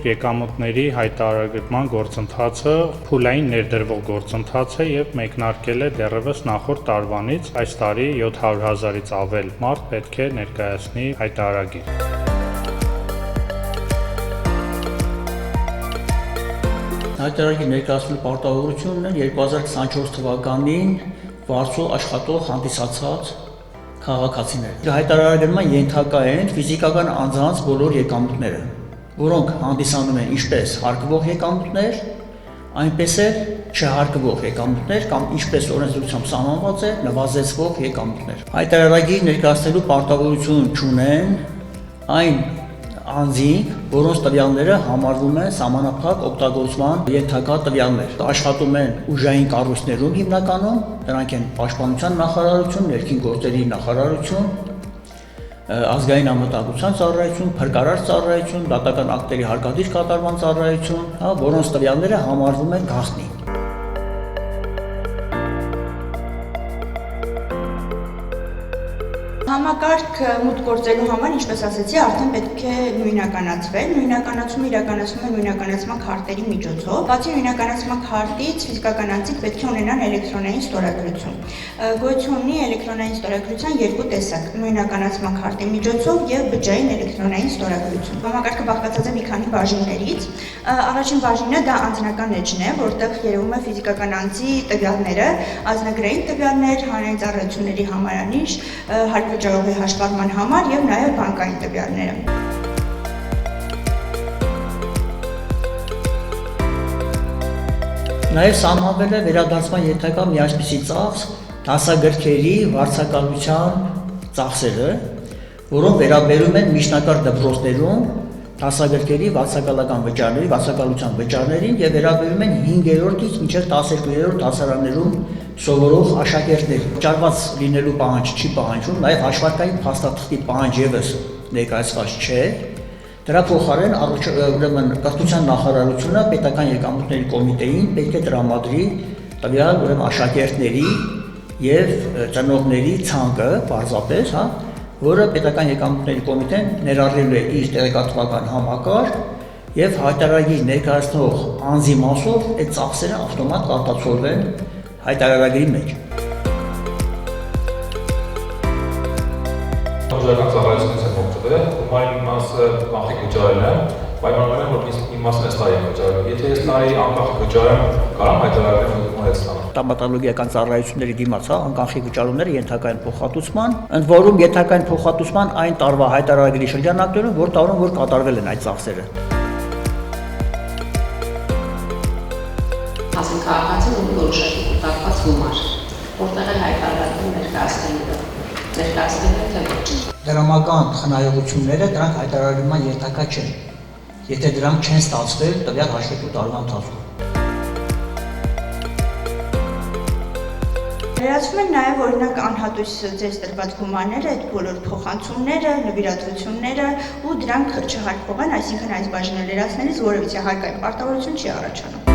եկամուտների հայտարարման գործընթացը փուլային ներդրվող գործընթաց է եւ մեկնարկել է դեռևս նախորդ տարվանից։ Այս տարի 700,000-ից ավել մարդ պետք է ներկայացնի հայտարարագիր։ Հայտարարագիր ներկայացնելու պարտավորությունն է 2024 թվականին վարձու աշխատող հանդիսացած քաղաքացիներ։ Հայտարարագրման ենթակա են ֆիզիկական անձանց բոլոր եկամուտները, որոնք հանդիսանում են ինչպես հարկվող եկամուտներ, այնպես էլ չհարկվող եկամուտներ կամ ինչպես օրենսդրությամբ սահմանված է նվազեցվող եկամուտներ։ Հայտարարագիր ներկայացնելու պարտավորություն չունեն այն անձինք, որոնց տվյալները համարվում են սահմանափակ օգտագործման ենթակա տվյալներ։ Աշխատում են ուժային կառույցներում հիմնականում, դրանք են Պաշտպանության նախարարություն, Ներքին գործերի նախարարություն, Ազգային անվտանգության ծառայություն, Փրկարար ծառայություն, դատական ակտերի հարկադիր կատարման ծառայություն, որոնց տվյալները համարվում են գաղտնի։ Համակարգ մուտք գործելու համար, ինչպես ասացի, արդեն պետք է նույնականացվել։ Նույնականացումը իրականացվում է նույնականացման քարտերի միջոցով։ Բացի նույնականացման քարտից, ֆիզիկական անձինք պետք է ունենան էլեկտրոնային ստորագրություն։ Գոյություն ունի էլեկտրոնային ստորագրության երկու տեսակ՝ նույնականացման քարտի միջոցով եւ բջջային էլեկտրոնային ստորագրություն։ Համակարգը բաղկացած է մի քանի բաժիններից։ Առաջին բաժինը դա անձնական էջն է, որտեղ երևում է ֆիզիկական անձի տվյալները, ազնագրային տվյալներ, հանրային ծառայությունների համարանիշ, վճարողի հաշվառման համար եւ նաեւ բանկային տվյալները։ Նաեւ սահմանվել է վերադարձման ենթակա մի այսպիսի ծախս դասագրքերի վարձակալության ծախսերը, որոնք վերաբերում են միջնակարգ դպրոցներում դասագրքերի վարձակալական վճարների, վարձակալության վճարներին եւ վերաբերում են 5-րդից մինչեւ 12-րդ դասարաններում սովորող աշակերտների։ Վճարված լինելու պահանջ չի պահանջում, նաև հաշվարկային փաստաթղթի պահանջ եւս ներկայացված չէ։ Դրա փոխարեն ուրեմն կրթության նախարարությունը պետական եկամուտների կոմիտեին պետք է տրամադրի տվյալ ուրեմն աշակերտների եւ ծնողների ցանկը պարզապես, որը պետական եկամուտների կոմիտեն ներառել է իր տեղեկատվական համակարգ եւ հայտարարագիր ներկայացնող անձի մասով այդ ծախսերը ավտոմատ կարտացոլվեն հայտարարագրի մեջ։ Օժական ծառայությունից է փոխվել, ումա մի մասը կանխիկ վճարել են, պայմանավորել են, որ մի մասը այս տարի է վճարել։ Եթե այս տարի անկախ վճարեմ, կարամ հայտարարագրի մոդեցնալ։ Տոմատոլոգիական ծառայությունների դիմաց, անկախի վճարումները ենթակա են փոխհատուցման, ընդ որում ենթակա են փոխհատուցման այն տարվա հայտարարագրի շրջանակներում, որ տարում որ կատարվել են այդ ծախսերը։ Հասուն քաղաքացին ունի որոշակի կուտակված գումար, որտեղ էլ հայտարարում ներկայացնելու թե ոչ։ Դրամական խնայողությունները դրանք հայտարարման ենթակա չեն, եթե դրանք չեն ստացվել տվյալ հաշվետու տարվա ընթացքում։ Ներկայացվում են նաև օրինակ անհատույց ձեզ տրված գումարները, այդ բոլոր փոխանցումները, նվիրատվությունները ու դրանք չհարկվող են, այսինքն այս բաժինը լրացնելիս որևիցե հարկային պարտավորություն չի առաջանում։